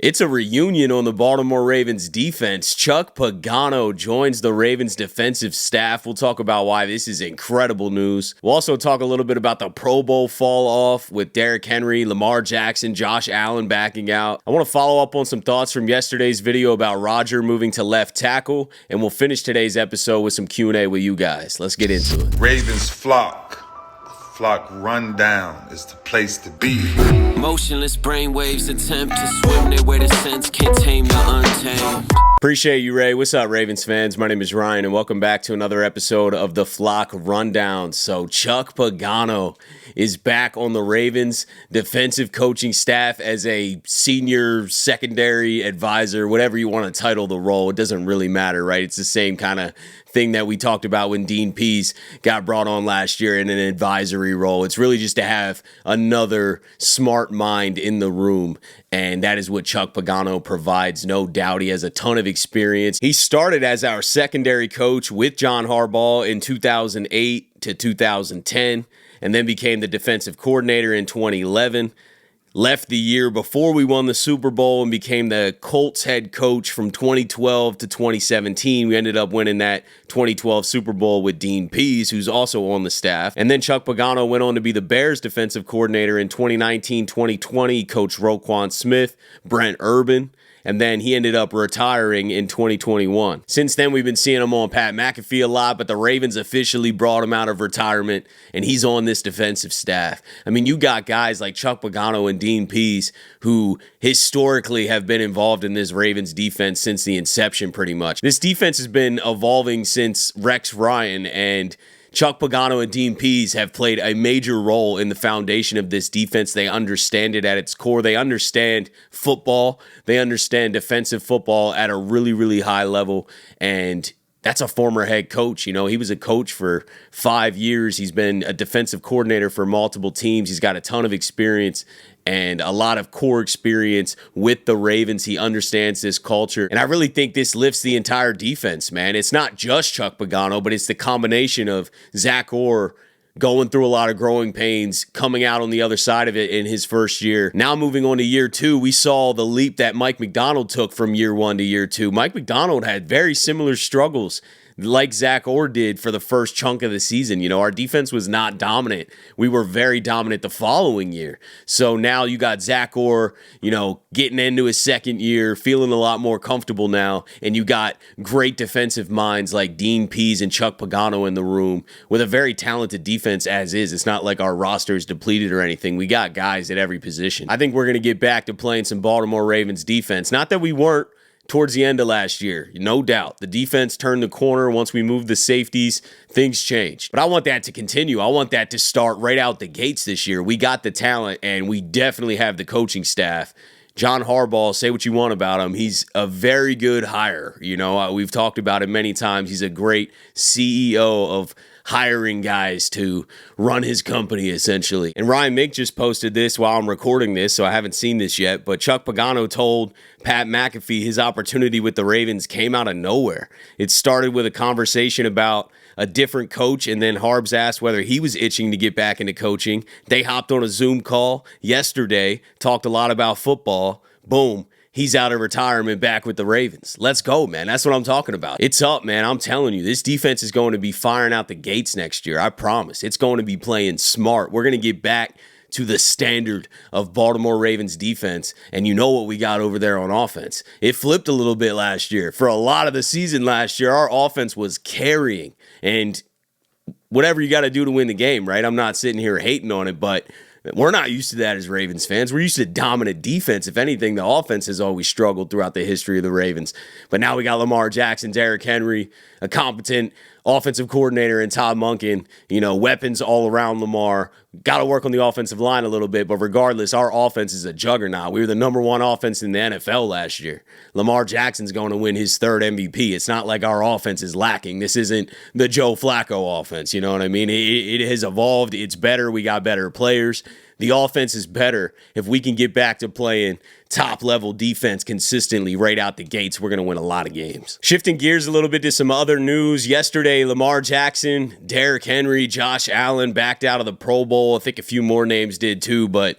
It's a reunion on the Baltimore Ravens defense. Chuck Pagano joins the Ravens defensive staff. We'll talk about why this is incredible news. We'll also talk a little bit about the Pro Bowl fall off with Derrick Henry, Lamar Jackson, Josh Allen backing out. I want to follow up on some thoughts from yesterday's video about Roger moving to left tackle, and we'll finish today's episode with some Q&A with you guys. Let's get into it. Ravens flock rundown is the place to be. Motionless brainwaves attempt to swim their way to sense, can't tame the untamed. Appreciate you, Ray. What's up, Ravens fans? My name is Ryan, and welcome back to another episode of the Flock Rundown. So Chuck Pagano is back on the Ravens defensive coaching staff as a senior secondary advisor, whatever you want to title the role. It doesn't really matter, right? It's the same kind of thing that we talked about when Dean Pease got brought on last year in an advisory role. It's really just to have another smart mind in the room, and that is what Chuck Pagano provides, no doubt. He has a ton of experience. He started as our secondary coach with John Harbaugh in 2008 to 2010, and then became the defensive coordinator in 2011. Left the year before we won the Super Bowl and became the Colts head coach from 2012 to 2017. We ended up winning that 2012 Super Bowl with Dean Pease, who's also on the staff. And then Chuck Pagano went on to be the Bears defensive coordinator in 2019-2020, coached Roquan Smith, Brent Urban, and then he ended up retiring in 2021. Since then, we've been seeing him on Pat McAfee a lot, but the Ravens officially brought him out of retirement, and he's on this defensive staff. I mean, you got guys like Chuck Pagano and Dean Pease who historically have been involved in this Ravens defense since the inception, pretty much. This defense has been evolving since Rex Ryan, and Chuck Pagano and Dean Pease have played a major role in the foundation of this defense. They understand it at its core. They understand football. They understand defensive football at a really, really high level. And that's a former head coach. You know, he was a coach for 5 years. He's been a defensive coordinator for multiple teams. He's got a ton of experience and a lot of core experience with the Ravens. He understands this culture. And I really think this lifts the entire defense, man. It's not just Chuck Pagano, but it's the combination of Zach Orr going through a lot of growing pains, coming out on the other side of it in his first year. Now moving on to year two, we saw the leap that Mike Macdonald took from year one to year two. Mike Macdonald had very similar struggles like Zach Orr did for the first chunk of the season. You know, our defense was not dominant. We were very dominant the following year. So now you got Zach Orr, you know, getting into his second year, feeling a lot more comfortable now, and you got great defensive minds like Dean Pease and Chuck Pagano in the room with a very talented defense as is. It's not like our roster is depleted or anything. We got guys at every position. I think we're going to get back to playing some Baltimore Ravens defense. Not that we weren't towards the end of last year, no doubt. The defense turned the corner once we moved the safeties. Things changed. But I want that to continue. I want that to start right out the gates this year. We got the talent, and we definitely have the coaching staff. John Harbaugh, say what you want about him. He's a very good hire. You know, we've talked about it many times. He's a great CEO of hiring guys to run his company, essentially. And Ryan Mink just posted this while I'm recording this, so I haven't seen this yet, but Chuck Pagano told Pat McAfee his opportunity with the Ravens came out of nowhere. It started with a conversation about a different coach, and then Harbs asked whether he was itching to get back into coaching. They hopped on a Zoom call yesterday, talked a lot about football. Boom. He's out of retirement, back with the Ravens. Let's go, man. That's what I'm talking about. It's up, man. I'm telling you, this defense is going to be firing out the gates next year. I promise. It's going to be playing smart. We're going to get back to the standard of Baltimore Ravens defense, and you know what we got over there on offense. It flipped a little bit last year. For a lot of the season last year, our offense was carrying, and whatever you got to do to win the game, right? I'm not sitting here hating on it, but we're not used to that as Ravens fans. We're used to dominant defense. If anything, the offense has always struggled throughout the history of the Ravens. But now we got Lamar Jackson, Derrick Henry, a competent offensive coordinator in Todd Monken, you know, weapons all around Lamar. Got to work on the offensive line a little bit, but regardless, our offense is a juggernaut. We were the number one offense in the NFL last year. Lamar Jackson's going to win his third MVP. It's not like our offense is lacking. This isn't the Joe Flacco offense, you know what I mean? It has evolved. It's better. We got better players. The offense is better. If we can get back to playing top-level defense consistently right out the gates, we're going to win a lot of games. Shifting gears a little bit to some other news. Yesterday, Lamar Jackson, Derrick Henry, Josh Allen backed out of the Pro Bowl. I think a few more names did too, but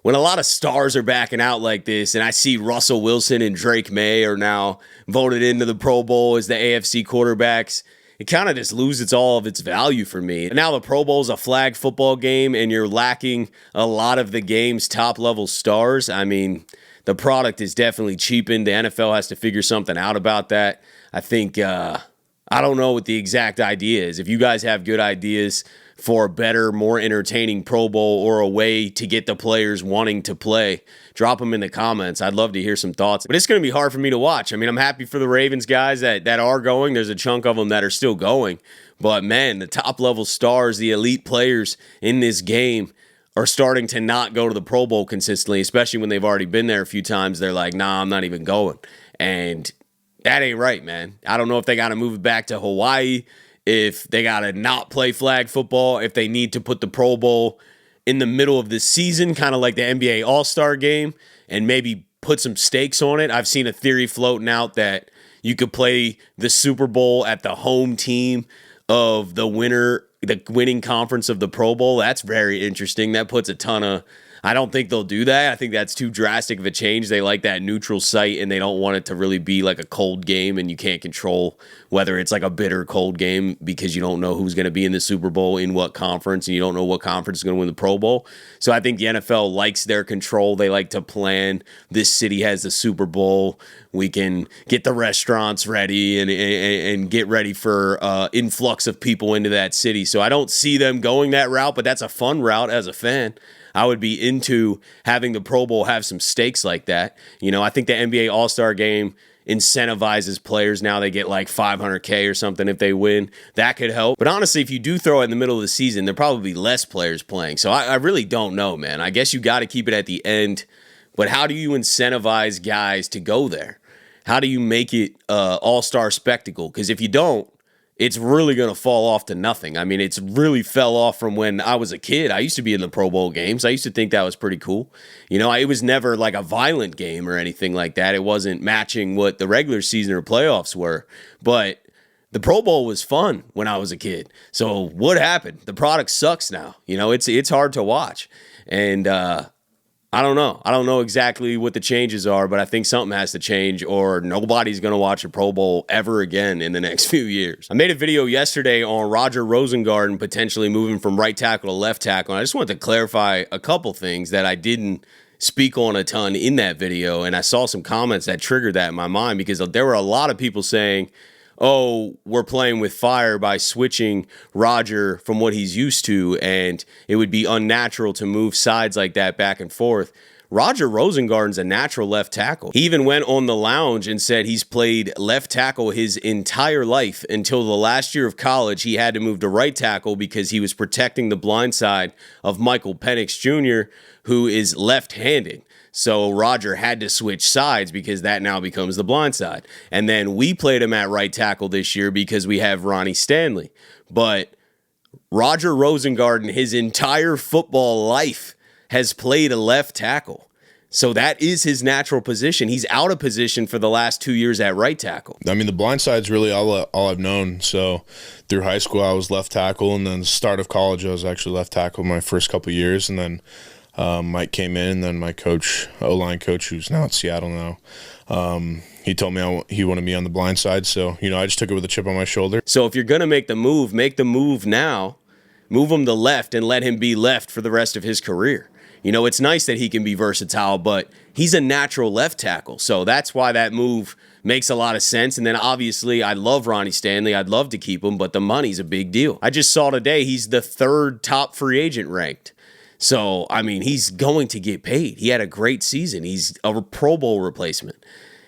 when a lot of stars are backing out like this, and I see Russell Wilson and Drake May are now voted into the Pro Bowl as the AFC quarterbacks, it kind of just loses all of its value for me. And now the Pro Bowl is a flag football game, and you're lacking a lot of the game's top-level stars. I mean, the product is definitely cheapened. The NFL has to figure something out about that. I think, I don't know what the exact idea is. If you guys have good ideas for a better, more entertaining Pro Bowl or a way to get the players wanting to play, drop them in the comments. I'd love to hear some thoughts. But it's going to be hard for me to watch. I mean, I'm happy for the Ravens guys that are going. There's a chunk of them that are still going. But, man, the top-level stars, the elite players in this game are starting to not go to the Pro Bowl consistently, especially when they've already been there a few times. They're like, nah, I'm not even going. And that ain't right, man. I don't know if they got to move it back to Hawaii, if they got to not play flag football, if they need to put the Pro Bowl in the middle of the season, kind of like the NBA All-Star game, and maybe put some stakes on it. I've seen a theory floating out that you could play the Super Bowl at the home team of the winning conference of the Pro Bowl. That's very interesting. That puts a ton of... I don't think they'll do that. I think that's too drastic of a change. They like that neutral site, and they don't want it to really be like a cold game, and you can't control whether it's like a bitter cold game because you don't know who's going to be in the Super Bowl in what conference, and you don't know what conference is going to win the Pro Bowl. So I think the NFL likes their control. They like to plan. This city has the Super Bowl. We can get the restaurants ready and get ready for influx of people into that city. So I don't see them going that route, but that's a fun route as a fan. I would be into having the Pro Bowl have some stakes like that. You know, I think the NBA All-Star game incentivizes players now. They get like $500K or something if they win. That could help. But honestly, if you do throw it in the middle of the season, there'll probably be less players playing. So I really don't know, man. I guess you got to keep it at the end. But how do you incentivize guys to go there? How do you make it an all-star spectacle? Because if you don't, it's really going to fall off to nothing. I mean, it's really fell off from when I was a kid. I used to be in the Pro Bowl games. I used to think that was pretty cool. You know, it was never like a violent game or anything like that. It wasn't matching what the regular season or playoffs were. But the Pro Bowl was fun when I was a kid. So what happened? The product sucks now. You know, it's hard to watch. And I don't know. I don't know exactly what the changes are, but I think something has to change or nobody's going to watch a Pro Bowl ever again in the next few years. I made a video yesterday on Roger Rosengarten potentially moving from right tackle to left tackle. And I just wanted to clarify a couple things that I didn't speak on a ton in that video. And I saw some comments that triggered that in my mind because there were a lot of people saying, oh, we're playing with fire by switching Roger from what he's used to, and it would be unnatural to move sides like that back and forth. Roger Rosengarten's a natural left tackle. He even went on the lounge and said he's played left tackle his entire life until the last year of college. He had to move to right tackle because he was protecting the blind side of Michael Penix Jr., who is left-handed. So Roger had to switch sides because that now becomes the blind side. And then we played him at right tackle this year because we have Ronnie Stanley. But Roger Rosengarten, his entire football life, has played a left tackle. So that is his natural position. He's out of position for the last 2 years at right tackle. I mean, the blind side's really all I've known. So through high school, I was left tackle, and then the start of college, I was actually left tackle my first couple of years, and then Mike came in, and then my coach, O-line coach, who's now at Seattle now, he told me he wanted me on the blind side. So, you know, I just took it with a chip on my shoulder. So if you're going to make the move now. Move him to left and let him be left for the rest of his career. You know, it's nice that he can be versatile, but he's a natural left tackle. So that's why that move makes a lot of sense. And then obviously I love Ronnie Stanley. I'd love to keep him, but the money's a big deal. I just saw today he's the 3rd top free agent ranked. So, I mean, he's going to get paid. He had a great season. He's a Pro Bowl replacement.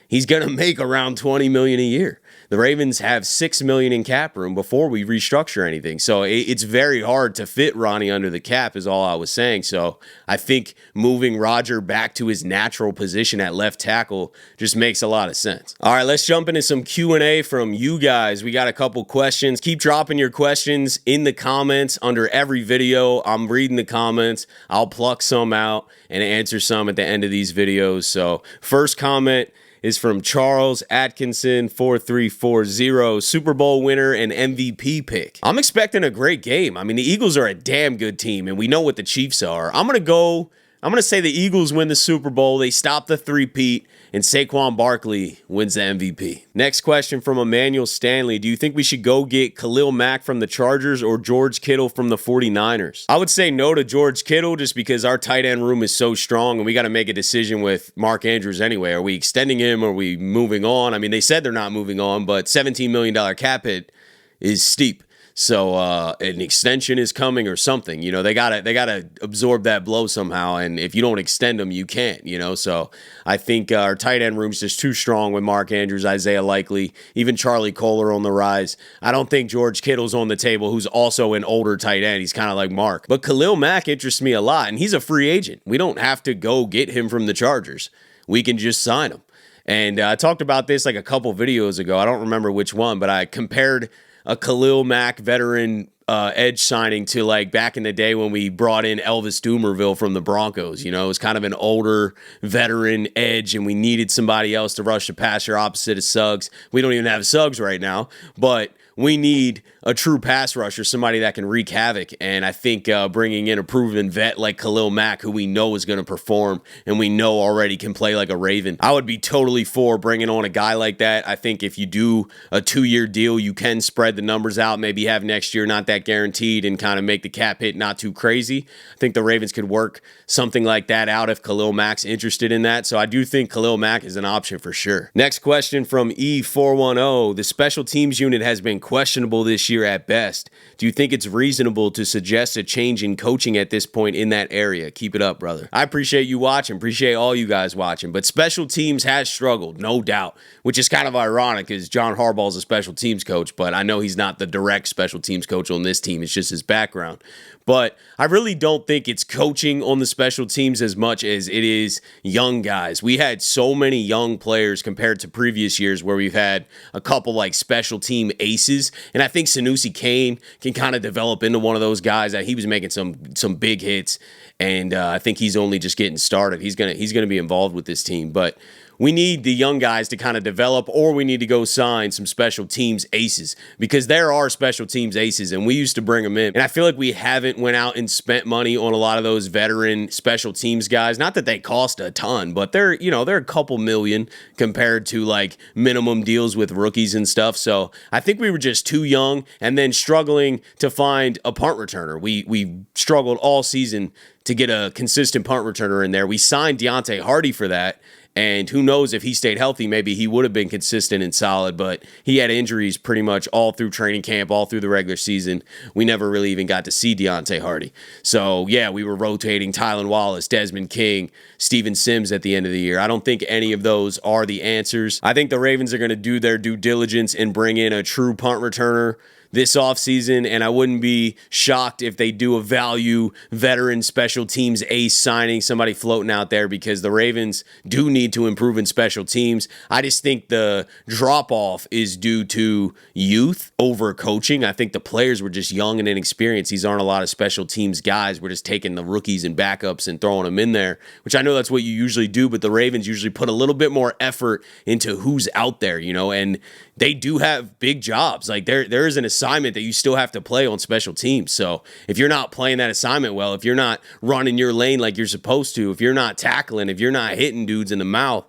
He's going to make around $20 million a year. The Ravens have $6 million in cap room before we restructure anything. So it's very hard to fit Ronnie under the cap is all I was saying. So I think moving Roger back to his natural position at left tackle just makes a lot of sense. All right, let's jump into some Q&A from you guys. We got a couple questions. Keep dropping your questions in the comments under every video. I'm reading the comments. I'll pluck some out and answer some at the end of these videos. So first comment is from Charles Atkinson 4340, Super Bowl winner and MVP pick. I'm expecting a great game. I mean, the Eagles are a damn good team, and we know what the Chiefs are. I'm going to go I'm going to say the Eagles win the Super Bowl. They stop the three-peat, and Saquon Barkley wins the MVP. Next question from Emmanuel Stanley. Do you think we should go get Khalil Mack from the Chargers or George Kittle from the 49ers? I would say no to George Kittle just because our tight end room is so strong, and we got to make a decision with Mark Andrews anyway. Are we extending him? Are we moving on? I mean, they said they're not moving on, but $17 million cap hit is steep. So an extension is coming or something. You know, they gotta absorb that blow somehow. And if you don't extend them, you can't. You know, so I think our tight end room's just too strong with Mark Andrews, Isaiah Likely, even Charlie Kohler on the rise. I don't think George Kittle's on the table, who's also an older tight end. He's kind of like Mark. But Khalil Mack interests me a lot, and he's a free agent. We don't have to go get him from the Chargers. We can just sign him. And I talked about this like a couple videos ago. I don't remember which one, but I compared a Khalil Mack veteran edge signing to like back in the day when we brought in Elvis Dumervil from the Broncos. You know, it was kind of an older veteran edge, and we needed somebody else to rush the passer opposite of Suggs. We don't even have Suggs right now, but we need a true pass rusher, somebody that can wreak havoc. And I think bringing in a proven vet like Khalil Mack, who we know is going to perform and we know already can play like a Raven, I would be totally for bringing on a guy like that. I think if you do a 2-year deal, you can spread the numbers out, maybe have next year not that guaranteed and kind of make the cap hit not too crazy. I think the Ravens could work something like that out if Khalil Mack's interested in that. So I do think Khalil Mack is an option for sure. Next question from E410. The special teams unit has been questionable this year at best. Do you think it's reasonable to suggest a change in coaching at this point in that area? Keep it up, brother. I appreciate you watching. Appreciate all you guys watching. But special teams has struggled, no doubt, which is kind of ironic because John Harbaugh is a special teams coach, but I know he's not the direct special teams coach on this team. It's just his background. But I really don't think it's coaching on the special teams as much as it is young guys. We had so many young players compared to previous years where we've had a couple like special team aces. And I think Sanusi Kane can kind of develop into one of those guys that he was making some big hits. And I think he's only just getting started. He's gonna be involved with this team. But we need the young guys to kind of develop, or we need to go sign some special teams aces because there are special teams aces and we used to bring them in. And I feel like we haven't went out and spent money on a lot of those veteran special teams guys. Not that they cost a ton, but they're a couple million compared to like minimum deals with rookies and stuff. So I think we were just too young and then struggling to find a punt returner. We struggled all season to get a consistent punt returner in there. We signed Deontay Hardy for that. And who knows if he stayed healthy, maybe he would have been consistent and solid, but he had injuries pretty much all through training camp, all through the regular season. We never really even got to see Deontay Hardy. So, yeah, we were rotating Tylan Wallace, Desmond King, Steven Sims at the end of the year. I don't think any of those are the answers. I think the Ravens are going to do their due diligence and bring in a true punt returner this offseason, and I wouldn't be shocked if they do a value veteran special teams ace signing, somebody floating out there, because the Ravens do need to improve in special teams. I just think the drop-off is due to youth over coaching. I think the players were just young and inexperienced. These aren't a lot of special teams guys. We're just taking the rookies and backups and throwing them in there, which I know that's what you usually do, but the Ravens usually put a little bit more effort into who's out there, and they do have big jobs. Like there is an assignment that you still have to play on special teams. So if you're not playing that assignment well, if you're not running your lane like you're supposed to, if you're not tackling, if you're not hitting dudes in the mouth,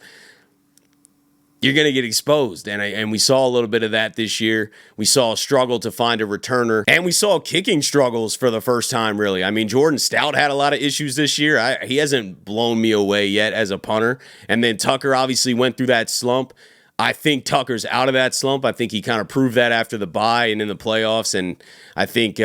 you're going to get exposed. And we saw a little bit of that this year. We saw a struggle to find a returner, and we saw kicking struggles for the first time, really. I mean, Jordan Stout had a lot of issues this year. He hasn't blown me away yet as a punter. And then Tucker obviously went through that slump. I think Tucker's out of that slump. I think he kind of proved that after the bye and in the playoffs. And I think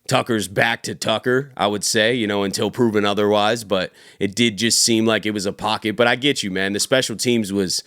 Tucker's back to Tucker, I would say, until proven otherwise. But it did just seem like it was a pocket. But I get you, man. The special teams was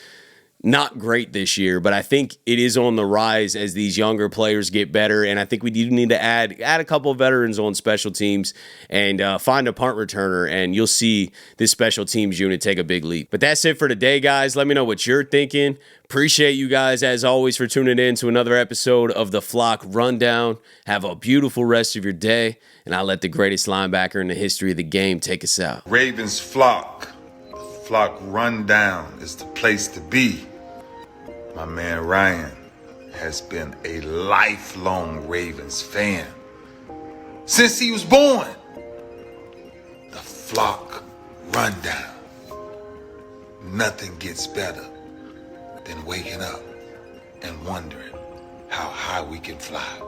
not great this year, but I think it is on the rise as these younger players get better, and I think we do need to add a couple of veterans on special teams and find a punt returner, and you'll see this special teams unit take a big leap. But that's it for today, guys. Let me know what you're thinking. Appreciate you guys, as always, for tuning in to another episode of the Flock Rundown. Have a beautiful rest of your day, and I'll let the greatest linebacker in the history of the game take us out. Ravens Flock. The Flock Rundown is the place to be. My man Ryan has been a lifelong Ravens fan since he was born. The Flock rundown. Nothing gets better than waking up and wondering how high we can fly.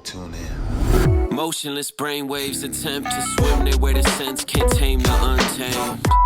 Tune in. Motionless brainwaves attempt to swim their way to sense, can't tame the untamed.